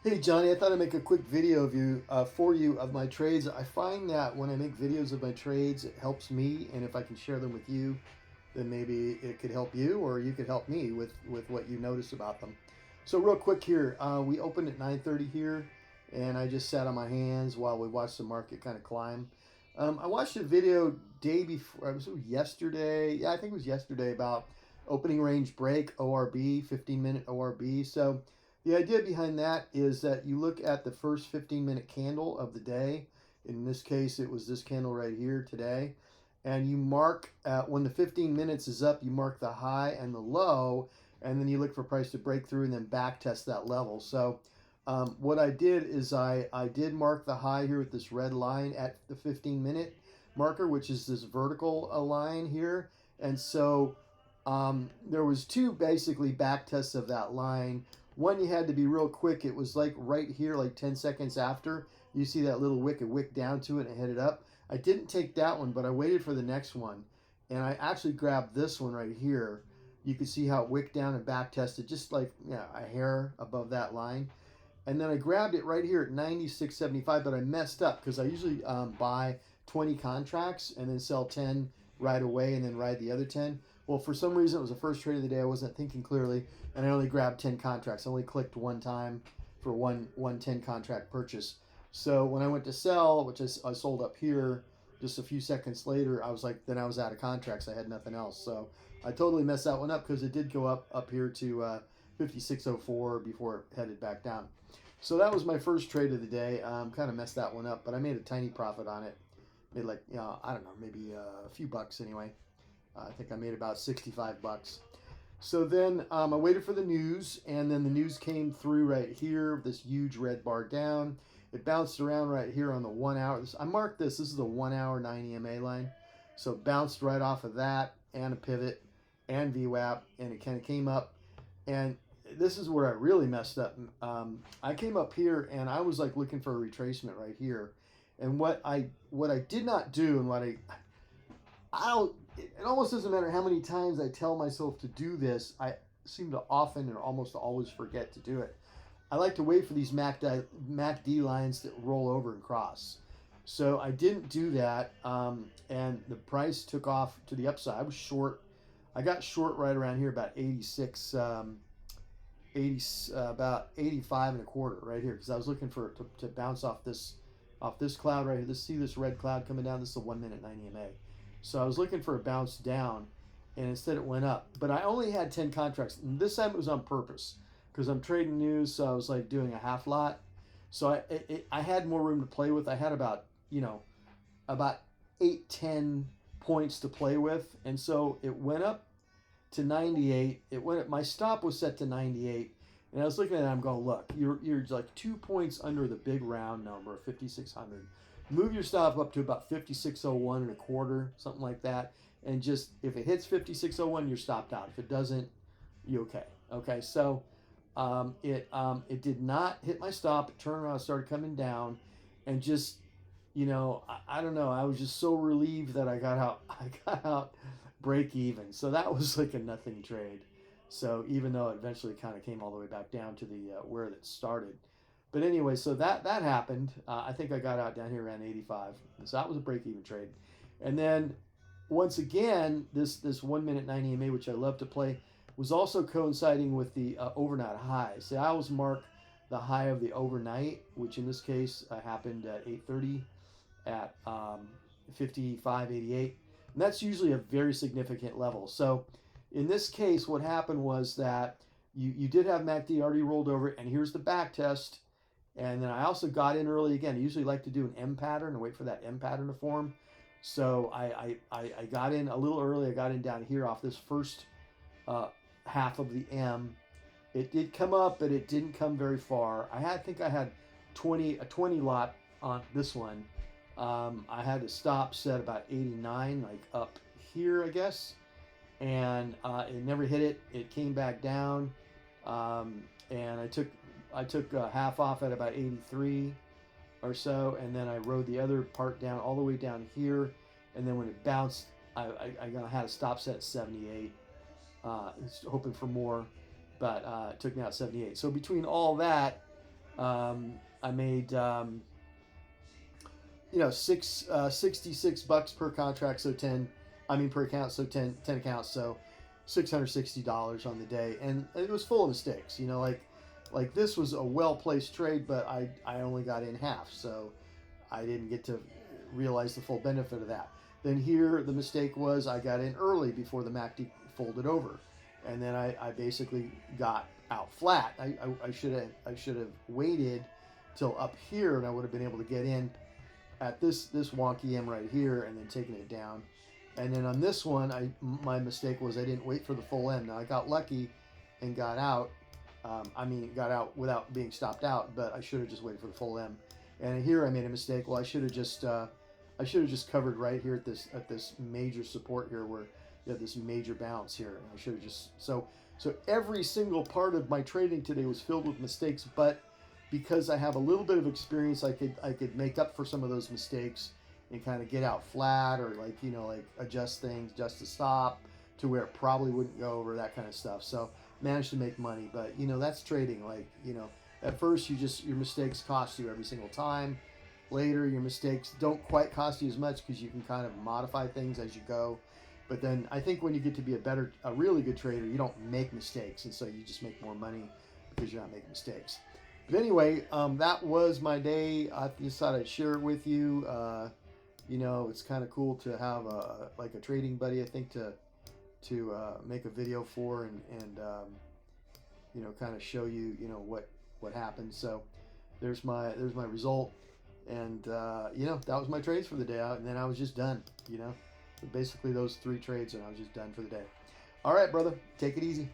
Hey Johnny, I thought I'd make a quick video of you for you of my trades. I find that when I make videos of my trades, it helps me, and if I can share them with you, then maybe it could help you, or you could help me with what you notice about them. So real quick here, we opened at 9:30 here, and I just sat on my hands while we watched the market kind of climb. I watched a video day before, it was yesterday. Yeah, I think it was yesterday about opening range break ORB, 15-minute ORB. So the idea behind that is that you look at the first 15-minute candle of the day. In this case, it was this candle right here today. And you mark when the 15 minutes is up, you mark the high and the low, and then you look for price to break through and then back test that level. So what I did is I did mark the high here with this red line at the 15-minute marker, which is this vertical line here. And so there was two basically back tests of that line. One you had to be real quick. It was like right here, like 10 seconds after. You see that little wick, it wicked down to it and it headed up. I didn't take that one, but I waited for the next one. And I actually grabbed this one right here. You can see how it wicked down and back tested just like a hair above that line. And then I grabbed it right here at 96.75, but I messed up because I usually buy 20 contracts and then sell 10 right away and then ride the other 10. Well, for some reason, it was the first trade of the day. I wasn't thinking clearly, and I only grabbed 10 contracts. I only clicked one time for one 10 contract purchase. So when I went to sell, which I sold up here just a few seconds later, I was like, then I was out of contracts. I had nothing else. So I totally messed that one up because it did go up here to 56.04 before it headed back down. So that was my first trade of the day. Kind of messed that one up, but I made a tiny profit on it. Made like, I don't know, maybe a few bucks anyway. I think I made about 65 bucks. So then I waited for the news, and then the news came through right here, this huge red bar down. It bounced around right here on the 1 hour. I marked this. This is the 1 hour 9 EMA line. So it bounced right off of that and a pivot and VWAP, and it kind of came up. And this is where I really messed up. I came up here and I was like looking for a retracement right here. And what I did not do, and what I don't, it almost doesn't matter how many times I tell myself to do this, I seem to often or almost always forget to do it. I like to wait for these MACD lines to roll over and cross. So I didn't do that, and the price took off to the upside. I was short. I got short right around here, about 86, 80, about 85 and a quarter right here, because I was looking for it to bounce off this cloud right here. See this red cloud coming down. This is a 1 minute 9 EMA. So I was looking for a bounce down, and instead it went up. But I only had 10 contracts. And this time it was on purpose because I'm trading news, so I was like doing a half lot. So I had more room to play with. I had about, about 8, 10 points to play with. And so it went up to 98. It went up, my stop was set to 98. And I was looking at it, I'm going, look, you're like 2 points under the big round number of 5,600. Move your stop up to about 56.01 and a quarter, something like that. And just, if it hits 56.01, you're stopped out. If it doesn't, you okay. Okay, so it did not hit my stop. It turned around, started coming down, and just, I don't know. I was just so relieved that I got out. I got out break even. So that was like a nothing trade. So even though it eventually kind of came all the way back down to the where it started, but anyway, so that happened. I think I got out down here around 85. So that was a break even trade. And then once again, this 1 minute 9 EMA, which I love to play, was also coinciding with the overnight high. So I always mark the high of the overnight, which in this case happened at 8:30 at 55.88. And that's usually a very significant level. So in this case, what happened was that you did have MACD already rolled over, and here's the back test. And then I also got in early again. I usually like to do an M pattern and wait for that M pattern to form. So I got in a little early. I got in down here off this first half of the M. It did come up, but it didn't come very far. I think I had a 20 lot on this one. I had to stop set about 89, like up here, I guess. And it never hit it. It came back down. And I took half off at about 83 or so, and then I rode the other part down all the way down here, and then when it bounced, I had a stop set at 78, hoping for more, but it took me out 78. So between all that, I made you know, 66 bucks per contract, so 10, I mean per account, so 10 accounts, so $660 on the day, and it was full of mistakes. You know, like this was a well placed trade, but I only got in half, so I didn't get to realize the full benefit of that. Then here the mistake was I got in early before the MACD folded over, and then I basically got out flat. I should have waited till up here, and I would have been able to get in at this wonky M right here, and then taking it down. And then on this one, my mistake was I didn't wait for the full M. Now I got lucky and got out. Got out without being stopped out, but I should have just waited for the full M. And here I made a mistake. Well, I should have just covered right here at this major support here where you have this major bounce here. And I should have just so every single part of my trading today was filled with mistakes, but because I have a little bit of experience, I could make up for some of those mistakes and kind of get out flat, or like adjust things just to stop to where it probably wouldn't go over, that kind of stuff. So managed to make money, but that's trading. Like, at first your mistakes cost you every single time. Later your mistakes don't quite cost you as much because you can kind of modify things as you go. But then I think when you get to be a really good trader, you don't make mistakes, and so you just make more money because you're not making mistakes. But anyway, that was my day. I just thought I'd share it with you. It's kind of cool to have a trading buddy, I think, to make a video for, and kind of show you what happened. So there's my result, and that was my trades for the day. And then I was just done. So basically those 3 trades, and I was just done for the day. All right, brother, take it easy.